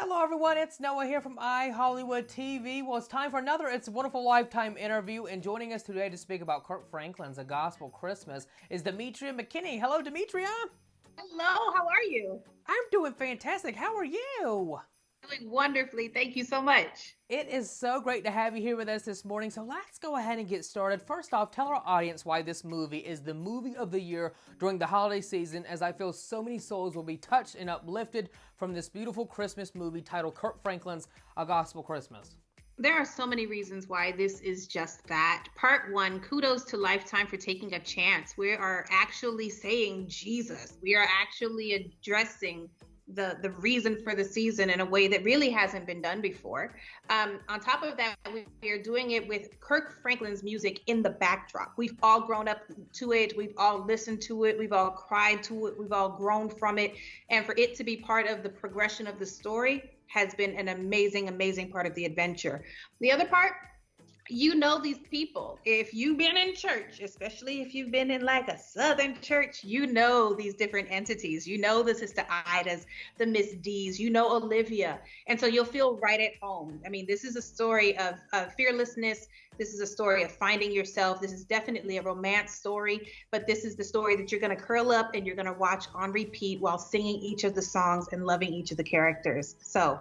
Hello, everyone. It's Noah here from iHollywood TV. Well, it's time for another It's a Wonderful Lifetime interview, and joining us today to speak about Kirk Franklin's A Gospel Christmas is Demetria McKinney. Hello, Demetria. Hello, how are you? I'm doing fantastic. How are you? Doing wonderfully. Thank you so much. It is so great to have you here with us this morning, so let's go ahead and get started. First off, tell our audience why this movie is the movie of the year during the holiday season, as I feel so many souls will be touched and uplifted from this beautiful Christmas movie titled Kirk Franklin's A Gospel Christmas. There are so many reasons why this is just that. Part one, kudos to Lifetime for taking a chance. We are actually saying Jesus. We are actually addressing the reason for the season in a way that really hasn't been done before. On top of that, we are doing it with Kirk Franklin's music in the backdrop. We've all grown up to it. We've all listened to it. We've all cried to it. We've all grown from it. And for it to be part of the progression of the story has been an amazing, amazing part of the adventure. The other part, you know these people. If you've been in church, especially if you've been in like a Southern church, you know these different entities. You know the Sister Idas, the Miss D's, you know Olivia. And so you'll feel right at home. I mean, this is a story of fearlessness. This is a story of finding yourself. This is definitely a romance story, but this is the story that you're going to curl up and you're going to watch on repeat while singing each of the songs and loving each of the characters. So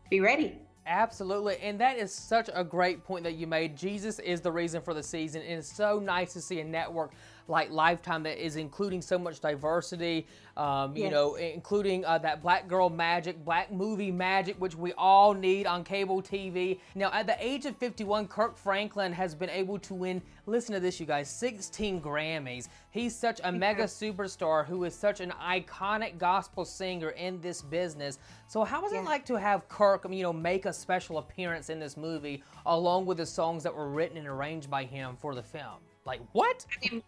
be ready. Absolutely, and that is such a great point that you made. Jesus is the reason for the season, and it's so nice to see a network like Lifetime that is including so much diversity, Yes. you know, including that black girl magic, black movie magic, which we all need on cable TV. Now, at the age of 51, Kirk Franklin has been able to win, listen to this, you guys, 16 Grammys. He's such a mega superstar who is such an iconic gospel singer in this business. So how was it like to have Kirk, you know, make a special appearance in this movie along with the songs that were written and arranged by him for the film? Like, what? I mean,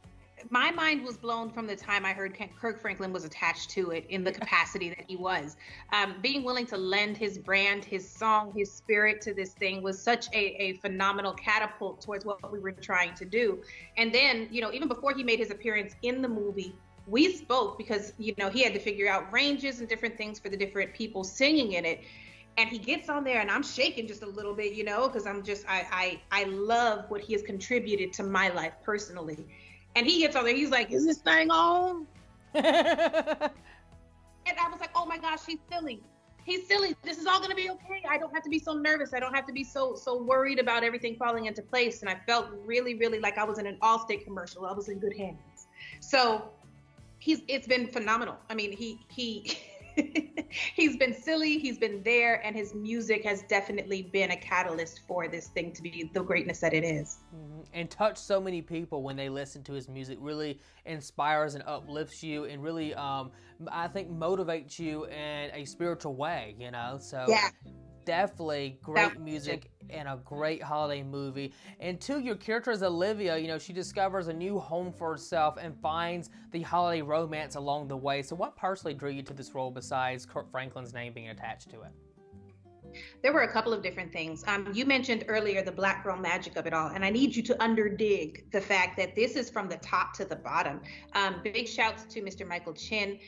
my mind was blown from the time I heard Kirk Franklin was attached to it in the capacity that he was. Being willing to lend his brand, his song, his spirit to this thing was such a phenomenal catapult towards what we were trying to do. And then, you know, even before he made his appearance in the movie, we spoke because, you know, he had to figure out ranges and different things for the different people singing in it. And he gets on there and I'm shaking just a little bit, you know, because I love what he has contributed to my life personally. And he gets on there, he's like, is this thing on? And I was like, oh my gosh, he's silly. He's silly. This is all gonna be okay. I don't have to be so nervous. I don't have to be so worried about everything falling into place. And I felt really, really like I was in an Allstate commercial. I was in good hands. So it's been phenomenal. I mean, he he's been silly, he's been there, and his music has definitely been a catalyst for this thing to be the greatness that it is. And touch so many people when they listen to his music. Really inspires and uplifts you, and really, I think, motivates you in a spiritual way, you know? So Yeah. definitely great music and a great holiday movie. And two, your character is Olivia. You know, she discovers a new home for herself and finds the holiday romance along the way. So what personally drew you to this role besides Kirk Franklin's name being attached to it? There were a couple of different things. You mentioned earlier the black girl magic of it all, and I need you to underdig the fact that this is from the top to the bottom. Big shouts to Mr. Michael Chin.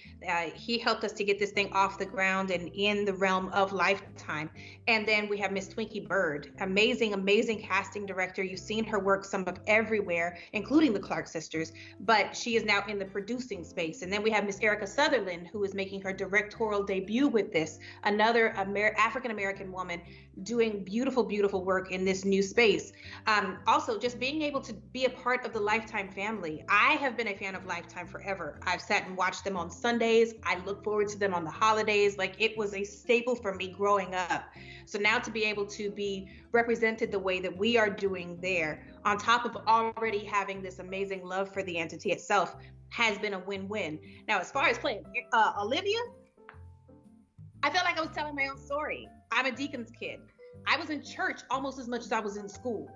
He helped us to get this thing off the ground and in the realm of Lifetime. And then we have Miss Twinkie Bird, amazing, amazing casting director. You've seen her work some of everywhere, including the Clark sisters, but she is now in the producing space. And then we have Miss Erica Sutherland, who is making her directorial debut with this, another African-American woman doing beautiful, beautiful work in this new space. Also, just being able to be a part of the Lifetime family. I have been a fan of Lifetime forever. I've sat and watched them on Sundays. I look forward to them on the holidays. Like, it was a staple for me growing up. So now to be able to be represented the way that we are doing there, on top of already having this amazing love for the entity itself, has been a win-win. Now, as far as playing Olivia, I felt like I was telling my own story. I'm a deacon's kid. I was in church almost as much as I was in school.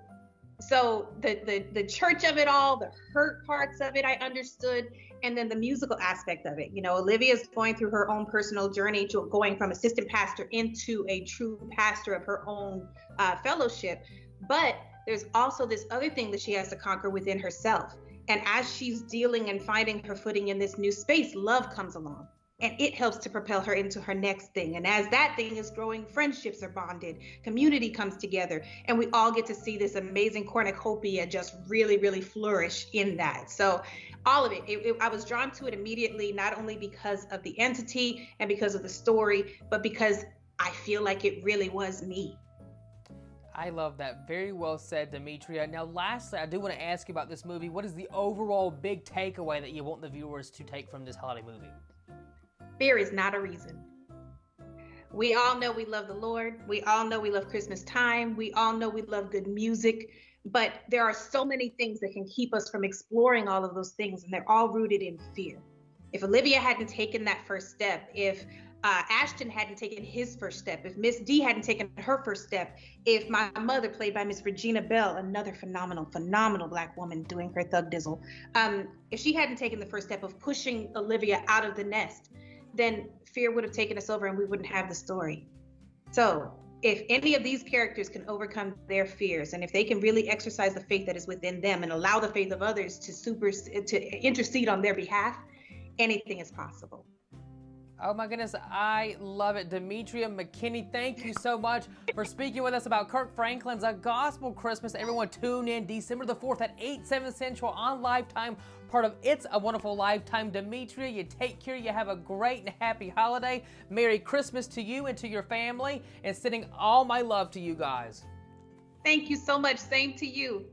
So the church of it all, the hurt parts of it, I understood. And then the musical aspect of it. You know, Olivia's going through her own personal journey to going from assistant pastor into a true pastor of her own fellowship. But there's also this other thing that she has to conquer within herself. And as she's dealing and finding her footing in this new space, love comes along. and it helps to propel her into her next thing. And as that thing is growing, friendships are bonded, community comes together, and we all get to see this amazing cornucopia just really, really flourish in that. So all of it, I was drawn to it immediately, not only because of the entity and because of the story, but because I feel like it really was me. I love that. Very well said, Demetria. Now, lastly, I do want to ask you about this movie. What is the overall big takeaway that you want the viewers to take from this holiday movie? Fear is not a reason. We all know we love the Lord. We all know we love Christmas time. We all know we love good music. But there are so many things that can keep us from exploring all of those things, and they're all rooted in fear. If Olivia hadn't taken that first step, if Ashton hadn't taken his first step, if Miss D hadn't taken her first step, if my mother, played by Miss Regina Bell, another phenomenal Black woman doing her thug dizzle, if she hadn't taken the first step of pushing Olivia out of the nest, then fear would have taken us over and we wouldn't have the story. So if any of these characters can overcome their fears, and if they can really exercise the faith that is within them and allow the faith of others to intercede on their behalf, anything is possible. Oh my goodness, I love it. Demetria McKinney, thank you so much for speaking with us about Kirk Franklin's A Gospel Christmas. Everyone tune in December the 4th at 8, 7 Central on Lifetime, part of It's a Wonderful Lifetime. Demetria, you take care, you have a great and happy holiday. Merry Christmas to you and to your family, and sending all my love to you guys. Thank you so much. Same to you.